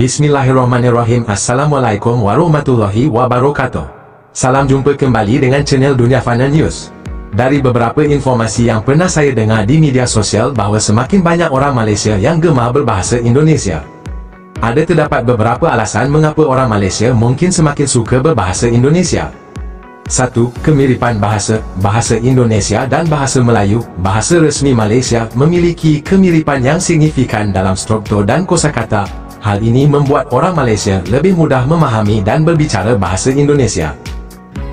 Bismillahirrahmanirrahim. Assalamualaikum warahmatullahi wabarakatuh. Salam jumpa kembali dengan channel Dunia Fana News. Dari beberapa informasi yang pernah saya dengar di media sosial bahawa semakin banyak orang Malaysia yang gemar berbahasa Indonesia. Ada terdapat beberapa alasan mengapa orang Malaysia mungkin semakin suka berbahasa Indonesia. 1. Kemiripan bahasa. Bahasa Indonesia dan bahasa Melayu, bahasa resmi Malaysia, memiliki kemiripan yang signifikan dalam struktur dan kosakata. Hal ini membuat orang Malaysia lebih mudah memahami dan berbicara bahasa Indonesia.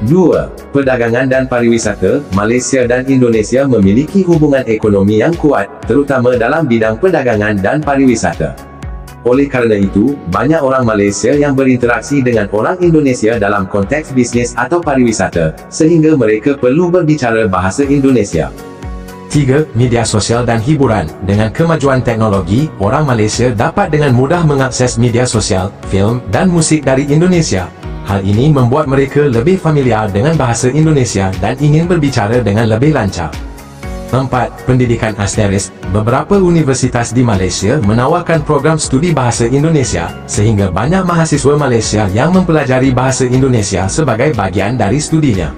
2. Perdagangan dan pariwisata. Malaysia dan Indonesia memiliki hubungan ekonomi yang kuat, terutama dalam bidang perdagangan dan pariwisata. Oleh kerana itu, banyak orang Malaysia yang berinteraksi dengan orang Indonesia dalam konteks bisnes atau pariwisata, sehingga mereka perlu berbicara bahasa Indonesia. 3. Media sosial dan hiburan. Dengan kemajuan teknologi, orang Malaysia dapat dengan mudah mengakses media sosial, filem, dan musik dari Indonesia. Hal ini membuat mereka lebih familiar dengan bahasa Indonesia dan ingin berbicara dengan lebih lancar. 4. Pendidikan Asteris. Beberapa universitas di Malaysia menawarkan program studi bahasa Indonesia, sehingga banyak mahasiswa Malaysia yang mempelajari bahasa Indonesia sebagai bagian dari studinya.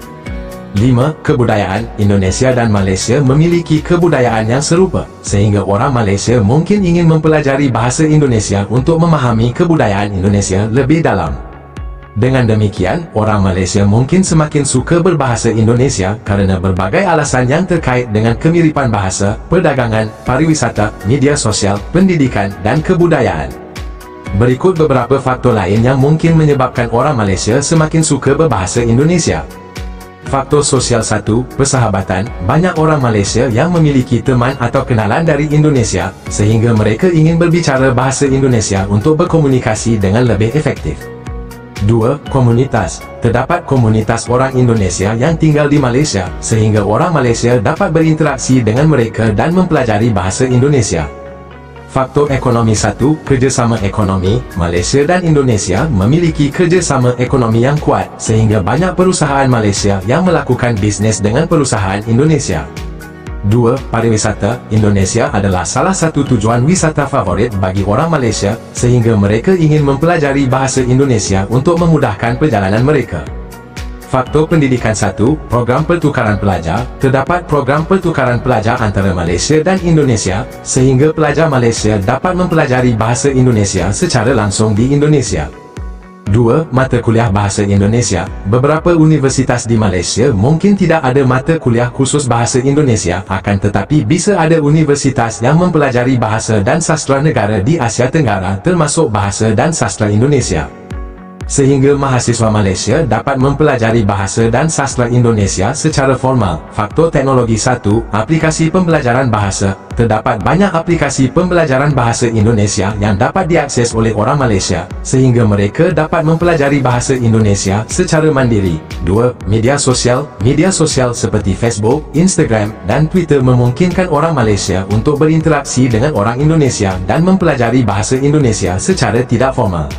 5. Kebudayaan. Indonesia dan Malaysia memiliki kebudayaan yang serupa, sehingga orang Malaysia mungkin ingin mempelajari bahasa Indonesia untuk memahami kebudayaan Indonesia lebih dalam. Dengan demikian, orang Malaysia mungkin semakin suka berbahasa Indonesia kerana berbagai alasan yang terkait dengan kemiripan bahasa, perdagangan, pariwisata, media sosial, pendidikan, dan kebudayaan. Berikut beberapa faktor lain yang mungkin menyebabkan orang Malaysia semakin suka berbahasa Indonesia. Faktor sosial. 1. Persahabatan. Banyak orang Malaysia yang memiliki teman atau kenalan dari Indonesia, sehingga mereka ingin berbicara bahasa Indonesia untuk berkomunikasi dengan lebih efektif. 2. Komunitas. Terdapat komunitas orang Indonesia yang tinggal di Malaysia, sehingga orang Malaysia dapat berinteraksi dengan mereka dan mempelajari bahasa Indonesia. Faktor ekonomi. 1. Kerjasama ekonomi. Malaysia dan Indonesia memiliki kerjasama ekonomi yang kuat, sehingga banyak perusahaan Malaysia yang melakukan bisnes dengan perusahaan Indonesia. 2. Pariwisata. Indonesia adalah salah satu tujuan wisata favorit bagi orang Malaysia, sehingga mereka ingin mempelajari bahasa Indonesia untuk memudahkan perjalanan mereka. Faktor pendidikan. 1. Program pertukaran pelajar. Terdapat program pertukaran pelajar antara Malaysia dan Indonesia, sehingga pelajar Malaysia dapat mempelajari bahasa Indonesia secara langsung di Indonesia. 2. Mata kuliah bahasa Indonesia. Beberapa universitas di Malaysia mungkin tidak ada mata kuliah khusus bahasa Indonesia, akan tetapi bisa ada universitas yang mempelajari bahasa dan sastra negara di Asia Tenggara, termasuk bahasa dan sastra Indonesia, sehingga mahasiswa Malaysia dapat mempelajari bahasa dan sastra Indonesia secara formal. Faktor teknologi. 1. Aplikasi pembelajaran bahasa. Terdapat banyak aplikasi pembelajaran bahasa Indonesia yang dapat diakses oleh orang Malaysia, sehingga mereka dapat mempelajari bahasa Indonesia secara mandiri. 2. Media sosial. Media sosial seperti Facebook, Instagram, dan Twitter memungkinkan orang Malaysia untuk berinteraksi dengan orang Indonesia dan mempelajari bahasa Indonesia secara tidak formal.